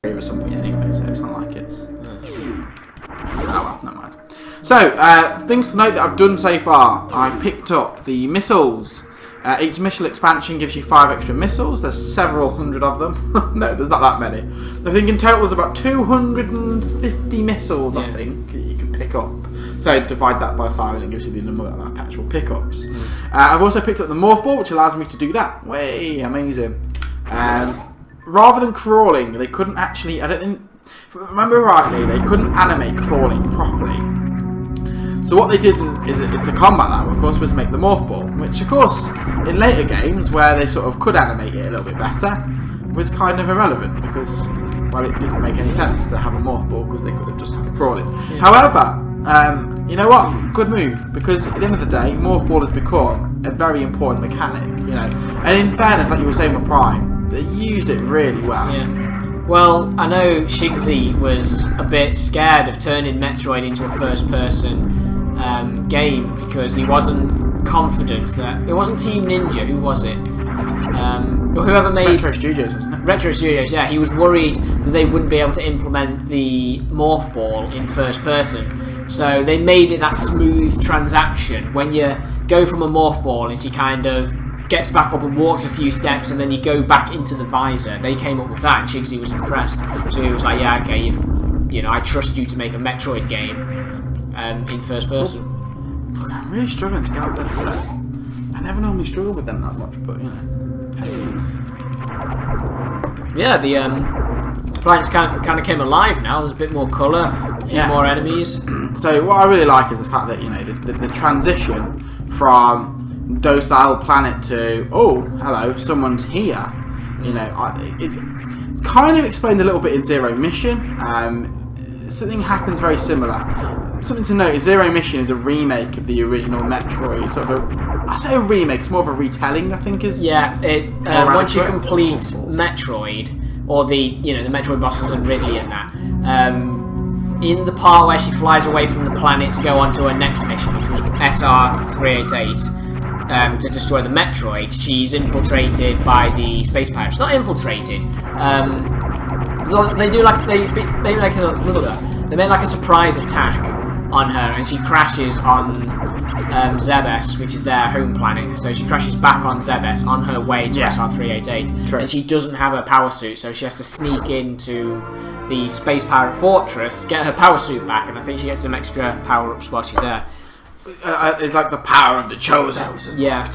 Or something anyway, so it's not like it's... Oh well, never mind. So, things to note that I've done so far. I've picked up the missiles. Each missile expansion gives you 5 extra missiles. There's several hundred of them. No, there's not that many. I think in total there's about 250 missiles, I think, that you can pick up. So divide that by 5 and it gives you the number of actual pickups. I've also picked up the morph ball, which allows me to do that. Way amazing. Rather than crawling, they couldn't actually... I don't think... If I remember rightly, they couldn't animate crawling properly. So what they did is to combat that, of course, was make the morph ball, which, of course, in later games where they sort of could animate it a little bit better, was kind of irrelevant because, well, it didn't make any sense to have a morph ball because they could have just had it crawling. Yeah. However, you know what? Good move, because at the end of the day, morph ball has become a very important mechanic, you know. And in fairness, like you were saying with Prime, they used it really well. Yeah. Well, I know Shigsy was a bit scared of turning Metroid into a first-person game because he wasn't confident that... It wasn't Team Ninja, who was it? Whoever made... Retro Studios, wasn't it? Retro Studios, yeah. He was worried that they wouldn't be able to implement the morph ball in first person. So they made it that smooth transaction. When you go from a morph ball and she kind of gets back up and walks a few steps and then you go back into the visor. They came up with that and Shigsy was impressed. So he was like, yeah, okay, you know, I trust you to make a Metroid game in first person. Look, I'm really struggling to get up there today. I never normally struggle with them that much, but you know. Yeah, the planets kind of came alive now. There's a bit more colour, a few more enemies. So what I really like is the fact that, you know, the transition from docile planet to, oh, hello, someone's here. You know, it's kind of explained a little bit in Zero Mission. Something happens very similar. Something to note is Zero Mission is a remake of the original Metroid. Sort of I say a remake, it's more of a retelling, I think is... Yeah, once you complete Metroid, or the Metroid bosses and Ridley and that, in the part where she flies away from the planet to go on to her next mission, which was SR-388, to destroy the Metroid, she's infiltrated by the space pirates. Not infiltrated. They made like a surprise attack on her, and she crashes on Zebes, which is their home planet. So she crashes back on Zebes on her way to SR-388, and she doesn't have her power suit, so she has to sneak into the space pirate fortress, get her power suit back, and I think she gets some extra power-ups while she's there. It's like the power of the Chozo. Yeah.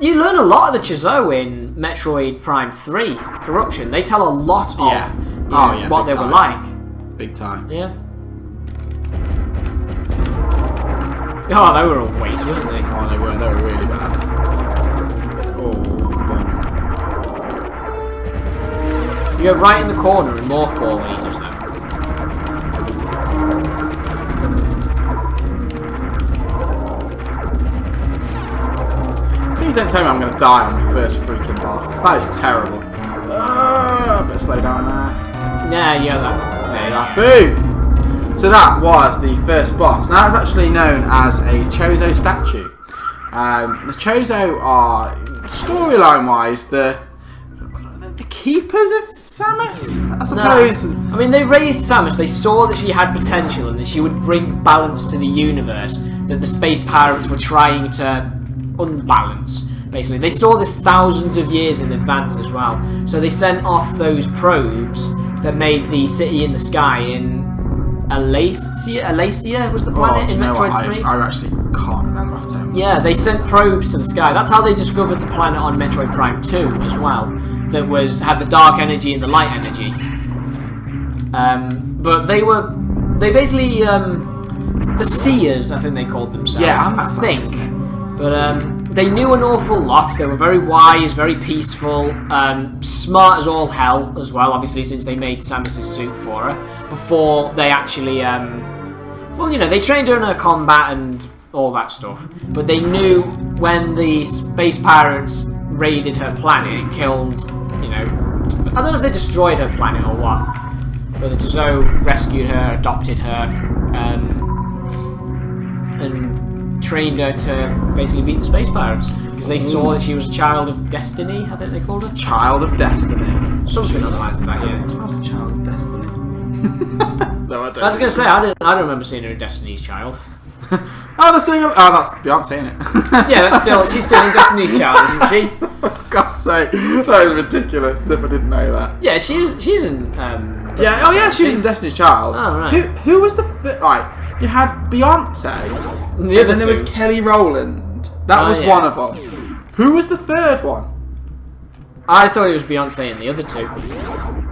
You learn a lot of the Chozo in Metroid Prime 3, Corruption. They tell a lot of what they were like. Big time. Yeah. Oh, they were all waste, weren't they? Oh, they were. They were really bad. Oh, you go right in the corner and morph ball when he does that. Please don't tell me I'm going to die on the first freaking boss. That is terrible. Better slow down there. Yeah, that. There you are. Boom! So that was the first boss. Now that's actually known as a Chozo statue. The Chozo are, storyline-wise, the keepers of Samus, I suppose. No. I mean, they raised Samus. They saw that she had potential and that she would bring balance to the universe that the space pirates were trying to unbalance. Basically, they saw this thousands of years in advance as well. So they sent off those probes that made the city in the sky in Alacia was the planet in Metroid 3? I actually can't remember off the top. Yeah, they sent probes to the sky. That's how they discovered the planet on Metroid Prime 2 as well. That had the dark energy and the light energy. But they basically the Seers, I think they called themselves. Yeah, I think. But they knew an awful lot. They were very wise, very peaceful, smart as all hell as well, obviously, since they made Samus' suit for her. Before they actually, they trained her in her combat and all that stuff. But they knew when the space pirates raided her planet and killed, I don't know if they destroyed her planet or what. But the Chozo rescued her, adopted her, and trained her to basically beat the space pirates. because they saw that she was a child of destiny. I think they called her Child of Destiny. something along the lines of that. Yeah. She was a child of destiny. No, I don't. I was gonna say I don't remember seeing her in Destiny's Child. Oh, the singer. Oh, that's Beyonce, isn't it? Yeah, she's still in Destiny's Child, isn't she? For God's sake, that is ridiculous. If I didn't know that. Yeah, she's in. Yeah. Oh, yeah. She was in Destiny's Child. Oh, right. Who was the right? You had Beyonce, and then there was Kelly Rowland. That was one of them. Who was the third one? I thought it was Beyonce and the other two.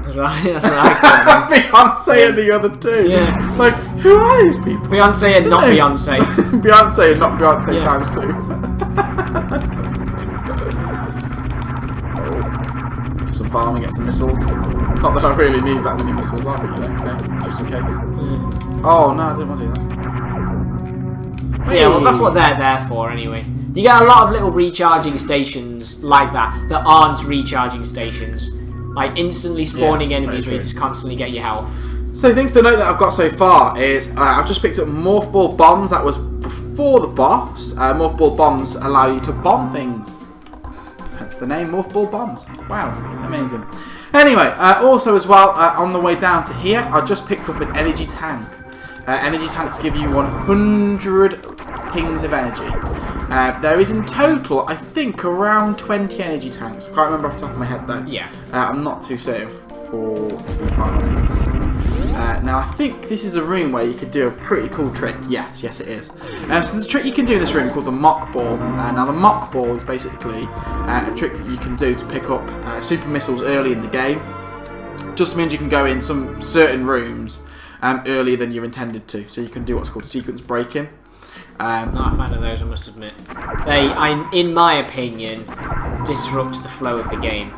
That's right. That's what I thought. Beyonce and the other two. Yeah. Like, who are these people? Beyonce and not Beyonce. Beyonce and not Beyonce times two. Some farming, get some missiles. Not that I really need that many missiles, but you know, just in case. Oh no, I didn't want to do that. Yeah, well, that's what they're there for anyway. You get a lot of little recharging stations like that aren't recharging stations. Like instantly spawning enemies where you just constantly get your health. So things to note that I've got so far is I've just picked up Morph Ball Bombs. That was before the boss. Morph Ball Bombs allow you to bomb things. Hence the name Morph Ball Bombs. Wow, amazing. Anyway, also as well, on the way down to here, I just picked up an energy tank. Energy tanks give you 100 pings of energy. There is in total, I think, around 20 energy tanks. I can't remember off the top of my head though. Yeah. I'm not too certain to be quite honest. Now I think this is a room where you could do a pretty cool trick. Yes it is. So there's a trick you can do in this room called the mock ball. Now the mock ball is basically a trick that you can do to pick up super missiles early in the game. Just means you can go in some certain rooms earlier than you're intended to. So you can do what's called sequence breaking. Not a fan of those, I must admit. In my opinion, disrupt the flow of the game.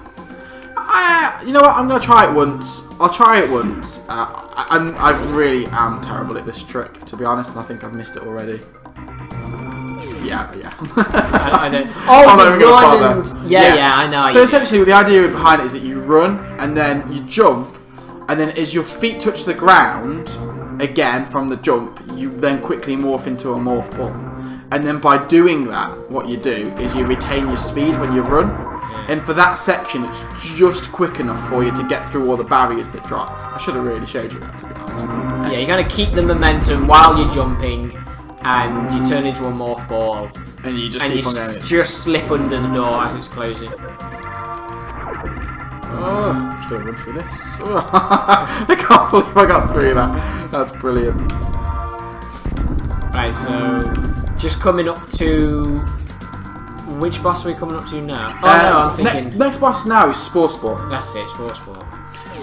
You know what? I'm going to try it once. I'll try it once. I really am terrible at this trick, to be honest, and I think I've missed it already. Yeah. I don't. I'm not even gonna run bother. and yeah, I know. So essentially, the idea behind it is that you run and then you jump, and then as your feet touch the ground again from the jump, you then quickly morph into a morph ball. And then by doing that, what you do is you retain your speed when you run. And for that section, it's just quick enough for you to get through all the barriers that drop. I should have really showed you that, to be honest. Yeah, you got to keep the momentum while you're jumping, and you turn into a morph ball. And you just keep on going. Just slip under the door as it's closing. Oh, I'm just going to run through this. Oh, I can't believe I got through that. That's brilliant. Right, so just coming up to... Which boss are we coming up to now? Oh no, I'm thinking... Next boss now is Spore. That's it, Spore.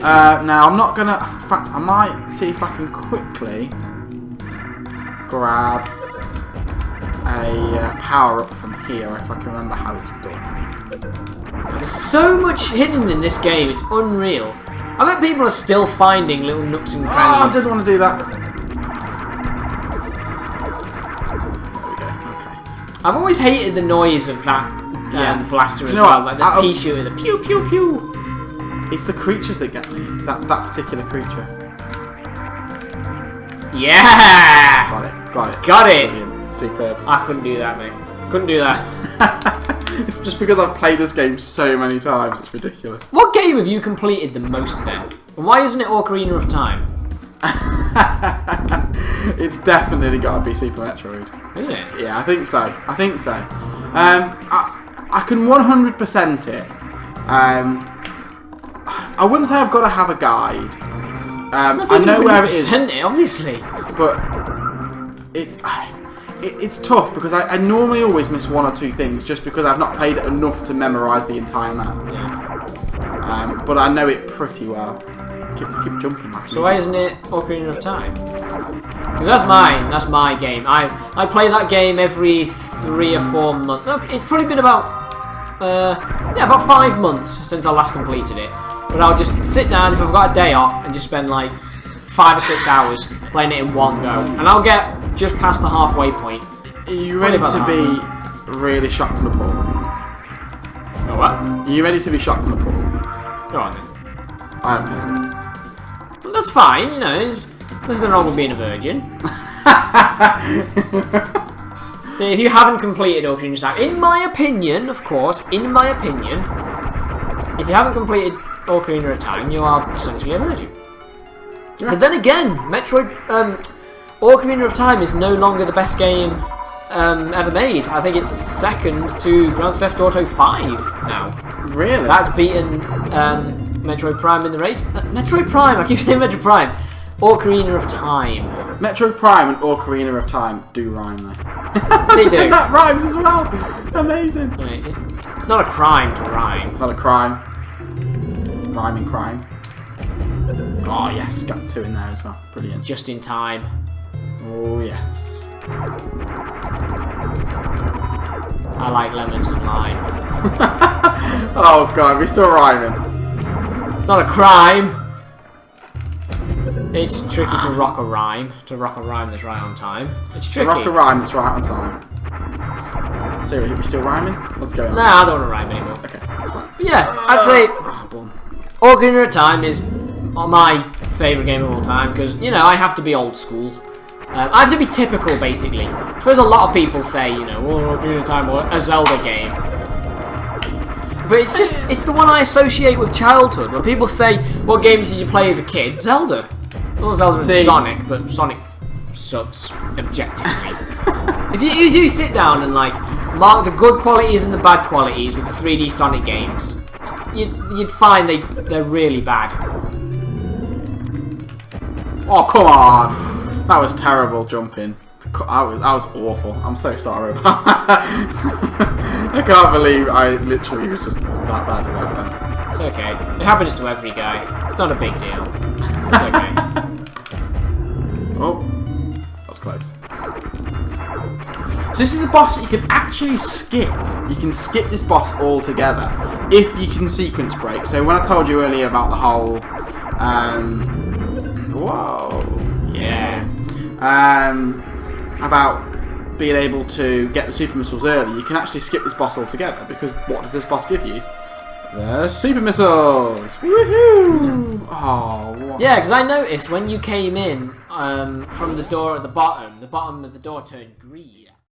Now, I'm not going to... In fact, I might see if I can quickly grab a power-up from here, if I can remember how it's done. There's so much hidden in this game, it's unreal. I bet people are still finding little nooks and crannies. Oh, I didn't want to do that. There we go, okay. I've always hated the noise of that blaster as well, like the pea shooter, the pew pew pew. It's the creatures that get me, that particular creature. Yeah! Got it. Brilliant. Superb. I couldn't do that, mate. Couldn't do that. It's just because I've played this game so many times, it's ridiculous. What game have you completed the most then? And why isn't it Ocarina of Time? It's definitely got to be Super Metroid. Is it? Yeah, I think so. I can 100% it. I wouldn't say I've got to have a guide. I know where it is. It, obviously. But it's tough because I normally always miss one or two things just because I've not played it enough to memorise the entire map. Yeah. But I know it pretty well. I keep jumping. So why isn't it Ocarina of Time? Because that's mine. That's my game. I play that game every 3 or 4 months. No, it's probably been about 5 months since I last completed it. But I'll just sit down if I've got a day off and just spend like 5 or 6 hours playing it in one go, and I'll get just past the halfway point. Are you ready to be really shocked and appalled? Oh, what? Are you ready to be shocked and appalled? Go on then. I haven't played it. Well, that's fine, you know. There's nothing wrong with being a virgin. If you haven't completed Ocarina of Time, in my opinion, of course, if you haven't completed Ocarina of Time, you are essentially a virgin. Yeah. But then again, Ocarina of Time is no longer the best game ever made. I think it's second to Grand Theft Auto 5 now. Really? That's beaten Metroid Prime in the race. Metroid Prime, I keep saying Metroid Prime. Ocarina of Time. Metroid Prime and Ocarina of Time do rhyme though. They do. That rhymes as well. Amazing. Yeah, it's not a crime to rhyme. Not a crime. Rhyming crime. Oh yes, got 2 in there as well. Brilliant. Just in time. Oh yes. I like lemons and lime. Oh god, we're still rhyming. It's not a crime. It's tricky to rock a rhyme. To rock a rhyme that's right on time. It's tricky. To rock a rhyme that's right on time. So, are we still rhyming? What's going on? Nah, I don't want to rhyme anymore. Okay, that's fine. But yeah, I'd say Ocarina of Time is my favourite game of all time because, you know, I have to be old school. I have to be typical, basically. I suppose a lot of people say, you know, oh, Ocarina of Time or a Zelda game. But it's just, it's the one I associate with childhood. When people say, what games did you play as a kid? Zelda. Well, Zelda and Sonic, but Sonic sucks, objectively. If you sit down and, like, mark the good qualities and the bad qualities with the 3D Sonic games, you'd find they're really bad. Oh, come on. That was terrible jumping. That was awful. I'm so sorry about that. I can't believe I literally was just that bad at that. It's okay. It happens to every guy. It's not a big deal. It's okay. Oh, that was close. So this is a boss that you can actually skip. You can skip this boss altogether if you can sequence break. So when I told you earlier about the whole, whoa, yeah, about being able to get the super missiles early, you can actually skip this boss altogether because what does this boss give you? The super missiles! Woohoo! Oh, what? Yeah, because I noticed when you came in from the door at the bottom of the door turned green.